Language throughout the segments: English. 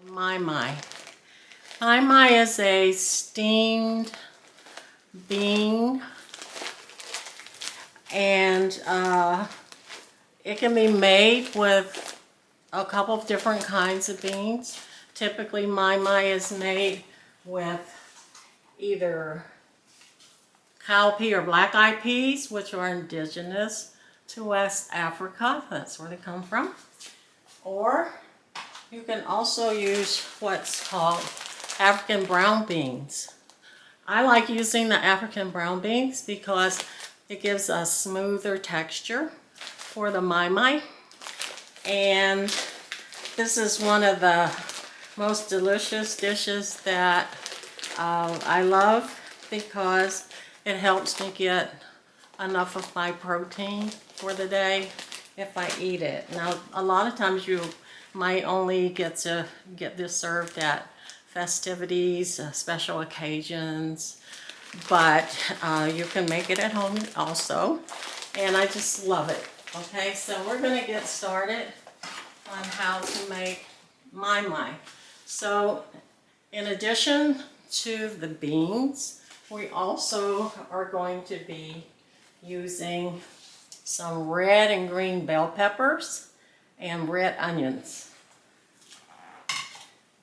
Moi Moi. Moi Moi is a steamed bean, and it can be made with a couple of different kinds of beans. Typically, Moi Moi is made with either cowpea or black-eye peas, which are indigenous to West Africa. That's where they come from. Or you can also use what's called African brown beans. I like using the African brown beans because it gives a smoother texture for the Moi Moi. And this is one of the most delicious dishes that I love because it helps me get enough of my protein for the day if I eat it. Now, a lot of times you might only get this served at festivities, special occasions, but you can make it at home also, and I just love it. Okay, so we're going to get started on how to make Moi Moi. So in addition to the beans, we also are going to be using some red and green bell peppers and red onions.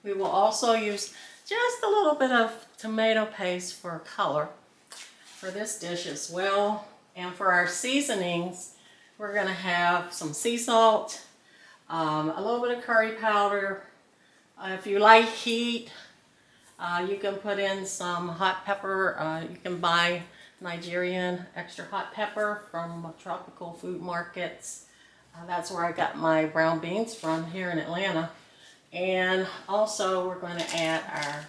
We will also use just a little bit of tomato paste for color for this dish as well. And for our seasonings, we're going to have some sea salt, a little bit of curry powder. If you like heat, you can put in some hot pepper. You can buy Nigerian extra hot pepper from tropical food markets. That's where I got my brown beans from here in Atlanta. And also we're going to add our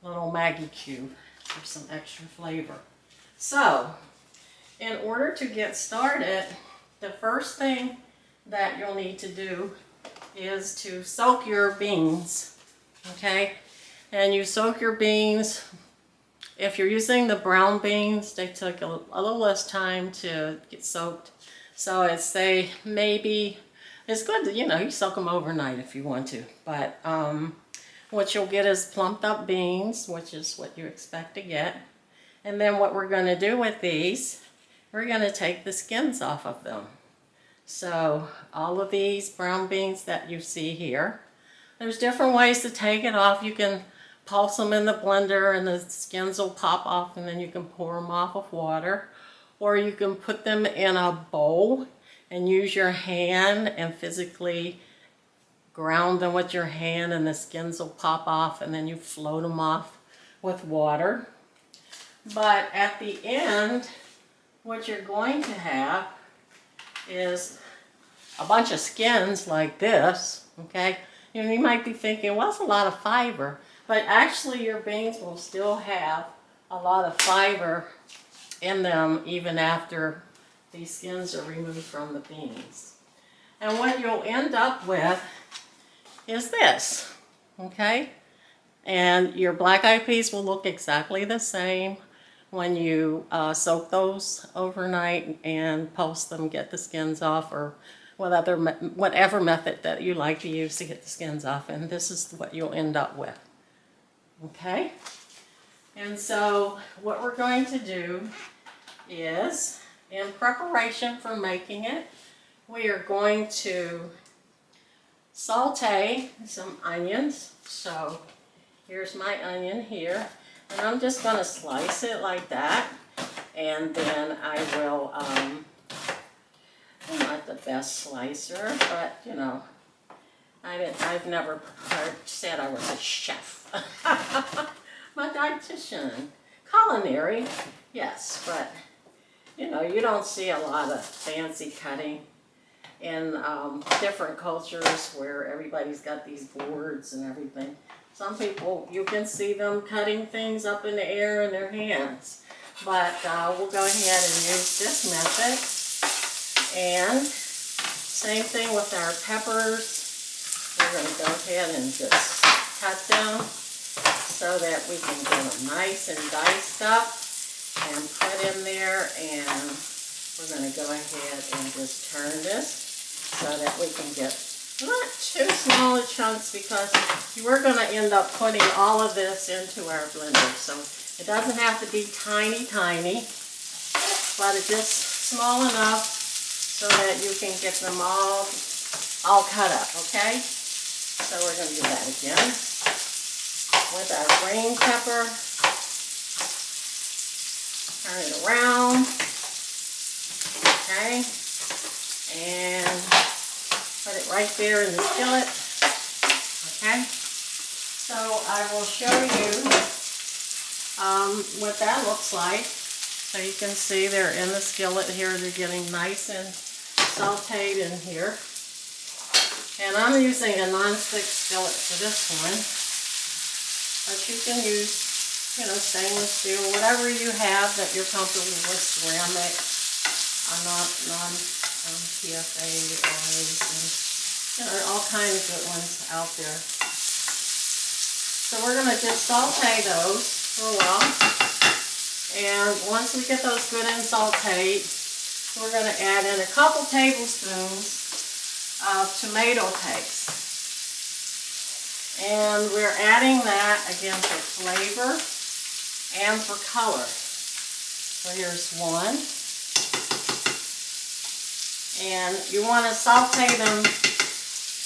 little Maggi Cube for some extra flavor. So in order to get started, the first thing that you'll need to do is to soak your beans. Okay, and you soak your beans. If you're using the brown beans, they took a little less time to get soaked. So I'd say maybe it's good to, you soak them overnight if you want to. But what you'll get is plumped up beans, which is what you expect to get. And then what we're going to do with these, we're going to take the skins off of them. So all of these brown beans that you see here, there's different ways to take it off. You can pulse them in the blender and the skins will pop off, and then you can pour them off of water. Or you can put them in a bowl and use your hand and physically ground them with your hand, and the skins will pop off, and then you float them off with water. But at the end, what you're going to have is a bunch of skins like this, okay? You might be thinking, well, that's a lot of fiber. But actually your beans will still have a lot of fiber in them even after these skins are removed from the beans. And what you'll end up with is this, okay? And your black-eyed peas will look exactly the same when you soak those overnight and pulse them, get the skins off, or whatever method that you like to use to get the skins off. And this is what you'll end up with. Okay? And so what we're going to do is, in preparation for making it, we are going to saute some onions. So here's my onion here. And I'm just going to slice it like that. And then I will, I'm not the best slicer, but I've never said I was a chef. I'm a dietitian. Culinary, yes, but you don't see a lot of fancy cutting in different cultures where everybody's got these boards and everything. Some people, you can see them cutting things up in the air in their hands. But we'll go ahead and use this method. And same thing with our peppers. We're going to go ahead and just cut them so that we can get them nice and diced up and put in there. And we're going to go ahead and just turn this so that we can get Not too small chunks because we're going to end up putting all of this into our blender. So it doesn't have to be tiny, tiny, but it's just small enough so that you can get them all cut up, okay? So we're going to do that again with our green pepper. Turn it around, okay? And put it right there in the skillet, okay? So I will show you what that looks like. So you can see they're in the skillet here. They're getting nice and sauteed in here. And I'm using a non-stick skillet for this one. But you can use, you know, stainless steel, whatever you have that you're comfortable with, ceramic, PFA oils, and you know, all kinds of good ones out there. So we're going to just saute those for a while. And once we get those good and sauteed, we're going to add in a couple tablespoons of tomato paste. And we're adding that again for flavor and for color. So here's one. And you want to saute them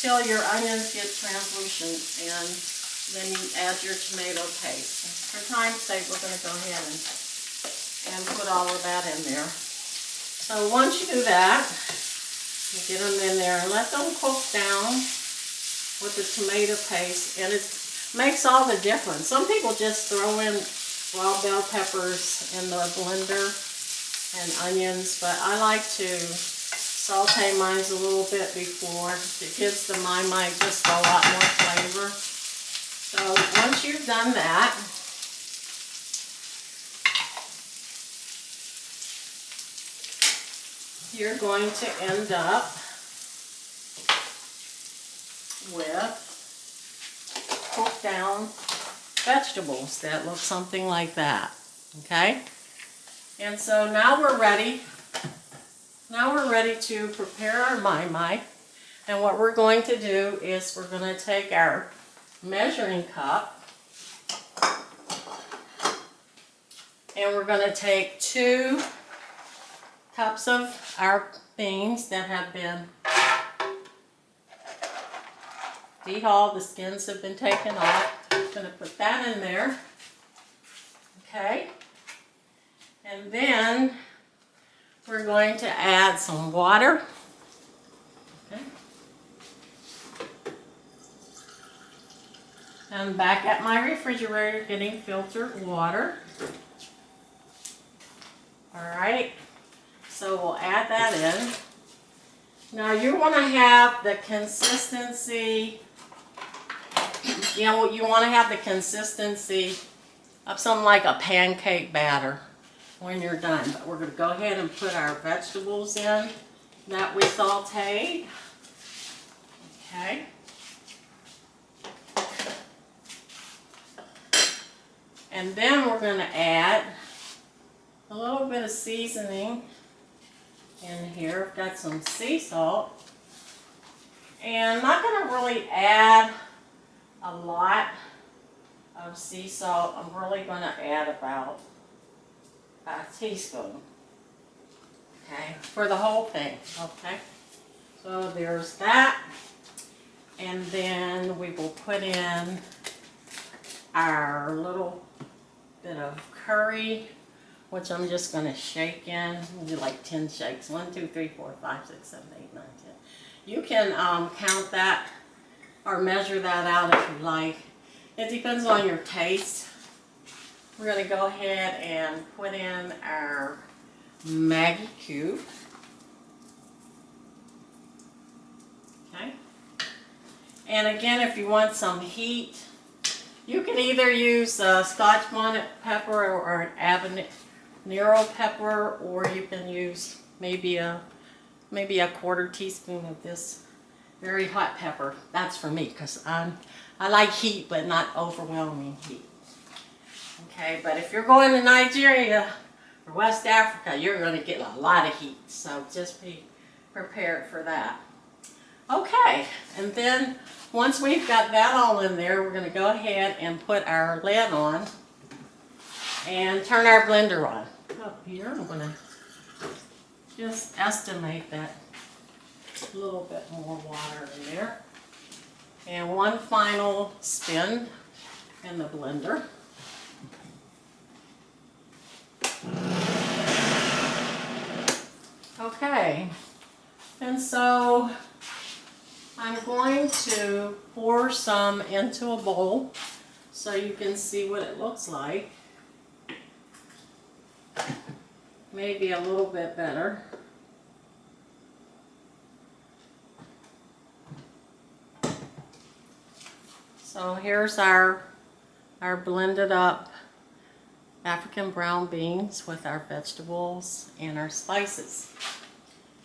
till your onions get translucent, and then you add your tomato paste. And for time's sake, we're going to go ahead and put all of that in there. So once you do that, you get them in there and let them cook down with the tomato paste, and it makes all the difference. Some people just throw in wild bell peppers in the blender and onions, but I like to saute mine a little bit before. It gives the Moi Moi just a lot more flavor. So once you've done that, you're going to end up with cooked down vegetables that look something like that, okay? And so now we're ready. Now we're ready to prepare our Moi Moi. And what we're going to do is we're going to take our measuring cup and we're going to take 2 cups of our beans that have been dehulled. The skins have been taken off. I'm going to put that in there. Okay. And then we're going to add some water. Okay. And back at my refrigerator getting filtered water. Alright. So we'll add that in. Now you want to have the consistency, you know, you want to have the consistency of something like a pancake batter when you're done. But we're going to go ahead and put our vegetables in that we sauteed. Okay. And then we're going to add a little bit of seasoning in here. I've got some sea salt. And I'm not going to really add a lot of sea salt. I'm really going to add about a teaspoon. Okay, for the whole thing. Okay, so there's that. And then we will put in our little bit of curry, which I'm just going to shake in. We'll do like 10 shakes. 1, 2, 3, 4, 5, 6, 7, 8, 9, 10. You can count that or measure that out if you like. It depends on your taste. We're going to go ahead and put in our Maggi Cube. Okay. And again, if you want some heat, you can either use Scotch bonnet pepper or an habanero pepper, or you can use maybe a 1/4 teaspoon of this very hot pepper. That's for me because I like heat, but not overwhelming heat. Okay, but if you're going to Nigeria or West Africa, you're going to get a lot of heat. So just be prepared for that. Okay, and then once we've got that all in there, we're going to go ahead and put our lid on and turn our blender on. Up here, I'm going to just estimate that a little bit more water in there. And one final spin in the blender. Okay, and so I'm going to pour some into a bowl so you can see what it looks like. Maybe a little bit better. So here's our blended up African brown beans with our vegetables and our spices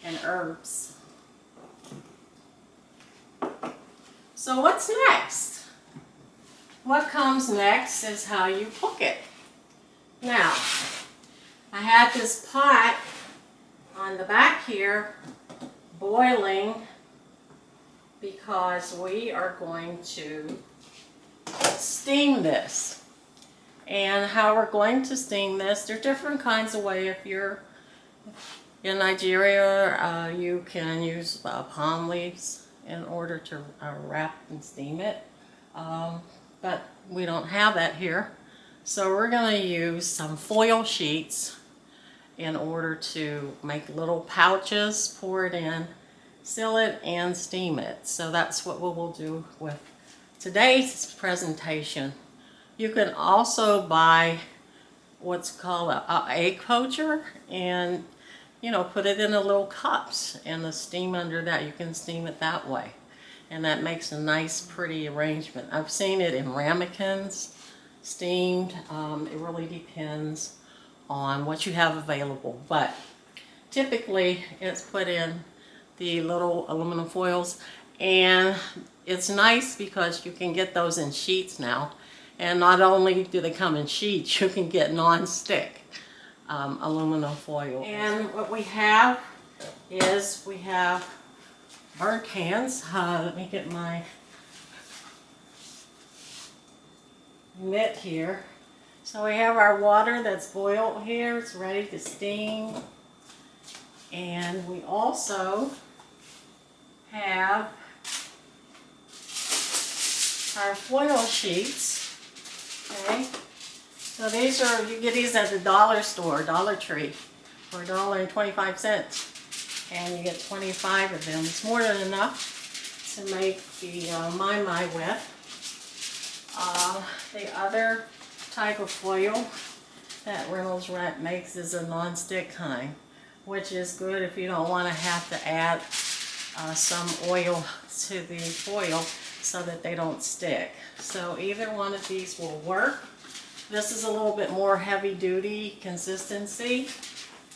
and herbs. So what's next? What comes next is how you cook it. Now, I had this pot on the back here boiling because we are going to steam this. And how we're going to steam this, there are different kinds of ways. If you're in Nigeria, you can use palm leaves in order to wrap and steam it. But we don't have that here. So we're going to use some foil sheets in order to make little pouches, pour it in, seal it, and steam it. So that's what we will do with today's presentation. You can also buy what's called a egg poacher and put it in a little cups and the steam under that. You can steam it that way. And that makes a nice pretty arrangement. I've seen it in ramekins, steamed. It really depends on what you have available. But typically it's put in the little aluminum foils. And it's nice because you can get those in sheets now. And not only do they come in sheets, you can get non-stick aluminum foil. And what we have is we have burnt cans. Let me get my mitt here. So we have our water that's boiled here. It's ready to steam. And we also have our foil sheets. Okay, so these are, you get these at the dollar store, Dollar Tree, for $1.25, and you get 25 of them. It's more than enough to make the Moi Moi with. The other type of foil that Reynolds Wrap makes is a non-stick kind, which is good if you don't want to have to add some oil to the foil so that they don't stick. So either one of these will work. This is a little bit more heavy duty consistency,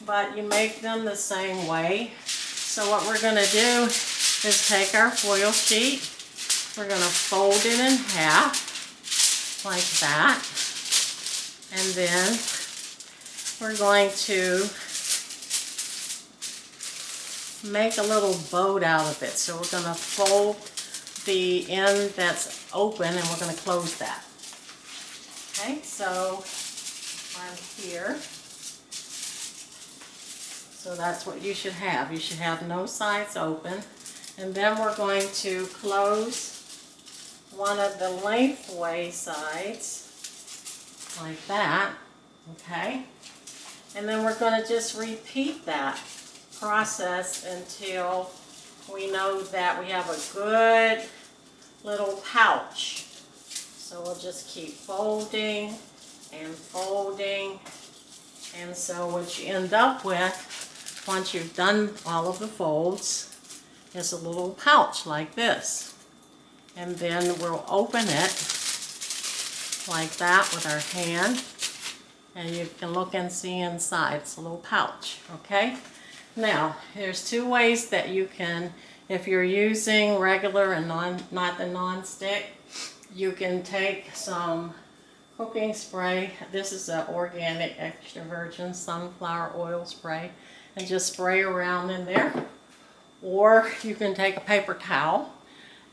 but you make them the same way. So what we're going to do is take our foil sheet, we're going to fold it in half like that, and then we're going to make a little boat out of it. So we're going to fold the end that's open and we're going to close that. Okay, so I'm here. So that's what you should have. You should have no sides open. And then we're going to close one of the lengthway sides like that. Okay, and then we're going to just repeat that process until we know that we have a good little pouch. So we'll just keep folding and folding. And so what you end up with, once you've done all of the folds, is a little pouch like this. And then we'll open it like that with our hand. And you can look and see inside. It's a little pouch, okay? Now, there's two ways that you can, if you're using regular and not the non-stick, you can take some cooking spray. This is an organic extra virgin sunflower oil spray, and just spray around in there. Or you can take a paper towel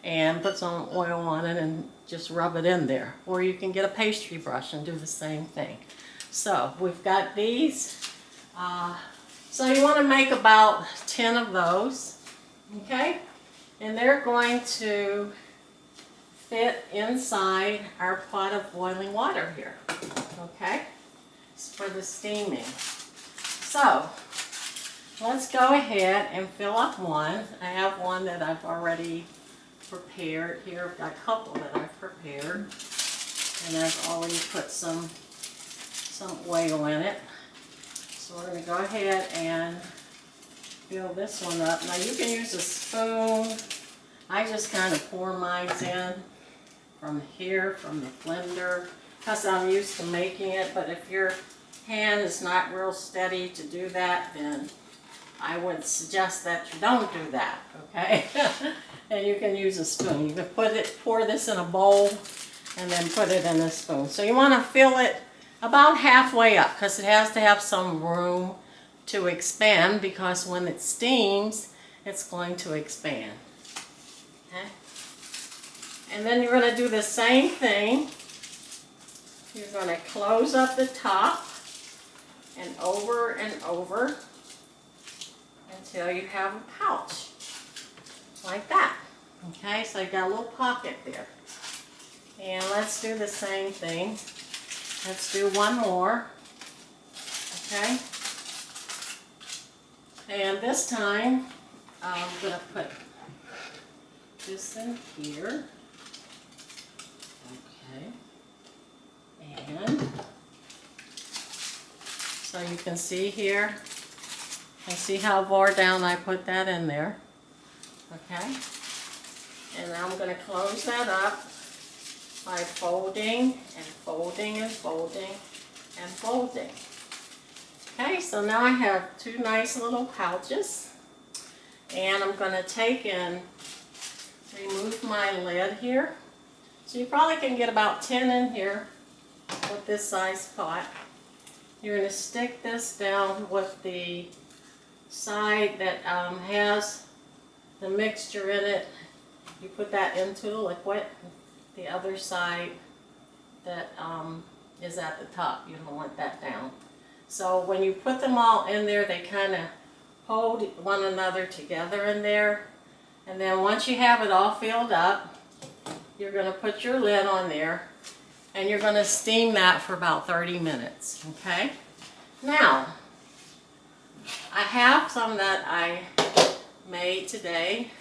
and put some oil on it and just rub it in there. Or you can get a pastry brush and do the same thing. So we've got these. So you want to make about 10 of those, okay? And they're going to fit inside our pot of boiling water here, okay? It's for the steaming. So let's go ahead and fill up one. I have one that I've already prepared here. I've got a couple that I've prepared, and I've already put some oil in it. So we're going to go ahead and fill this one up. Now you can use a spoon. I just kind of pour mine in from here, from the blender, because I'm used to making it. But if your hand is not real steady to do that, then I would suggest that you don't do that, okay? And you can use a spoon. You can pour this in a bowl and then put it in a spoon. So you want to fill it about halfway up, because it has to have some room to expand, because when it steams, it's going to expand. Okay? And then you're going to do the same thing. You're going to close up the top and over until you have a pouch like that. Okay, so you've got a little pocket there. And let's do the same thing. Let's do one more. Okay. And this time I'm going to put this in here. Okay. And so you can see here, and see how far down I put that in there. Okay. And now I'm going to close that up by folding and folding and folding and folding. Okay, so now I have two nice little pouches, and I'm going to take and remove my lid here. So you probably can get about 10 in here with this size pot. You're going to stick this down with the side that has the mixture in it. You put that into the liquid. The other side that is at the top, you don't want that down. So when you put them all in there, they kind of hold one another together in there. And then once you have it all filled up, you're going to put your lid on there, and you're going to steam that for about 30 minutes. Okay? Now, I have some that I made today,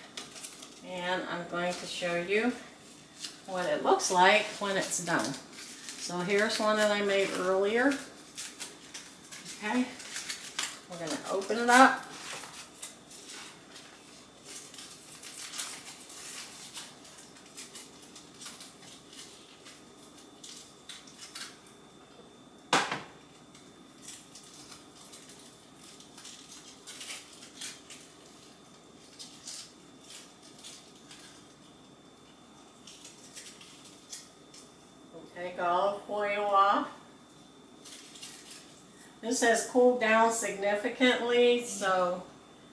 and I'm going to show you what it looks like when it's done. So here's one that I made earlier. Okay, we're going to open it up. Take all the foil off. This has cooled down significantly, so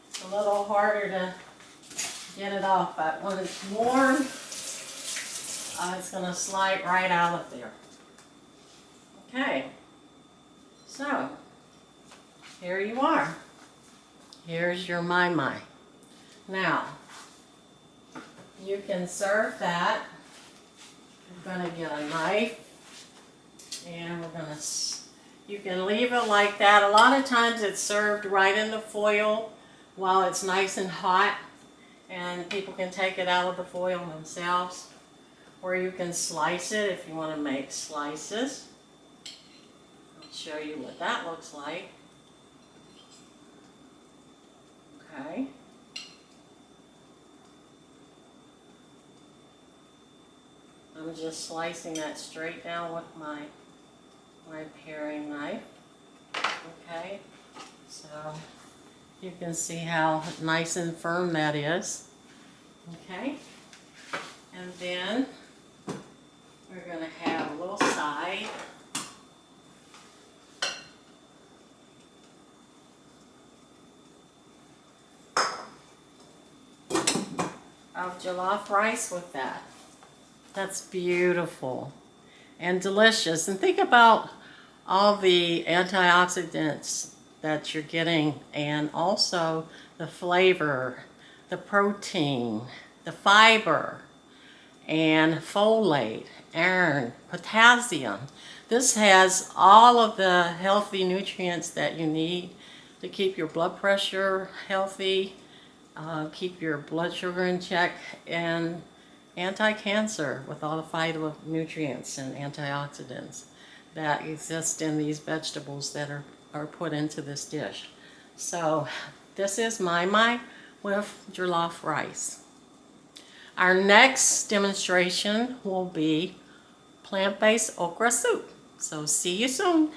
it's a little harder to get it off. But when it's warm, it's going to slide right out of there. Okay, so here you are. Here's your Moi Moi. Now, you can serve that. We're going to get a knife, and we're going to, you can leave it like that. A lot of times it's served right in the foil while it's nice and hot, and people can take it out of the foil themselves. Or you can slice it if you want to make slices. I'll show you what that looks like. Okay. I'm just slicing that straight down with my paring knife. Okay, so you can see how nice and firm that is. Okay, and then we're going to have a little side. of jollof rice with that. That's beautiful and delicious. And think about all the antioxidants that you're getting, and also the flavor, the protein, the fiber, and folate, iron, potassium. This has all of the healthy nutrients that you need to keep your blood pressure healthy, keep your blood sugar in check, and anti-cancer with all the phytonutrients and antioxidants that exist in these vegetables that are put into this dish. So this is Moi Moi with jollof rice. Our next demonstration will be plant-based okra soup. So see you soon.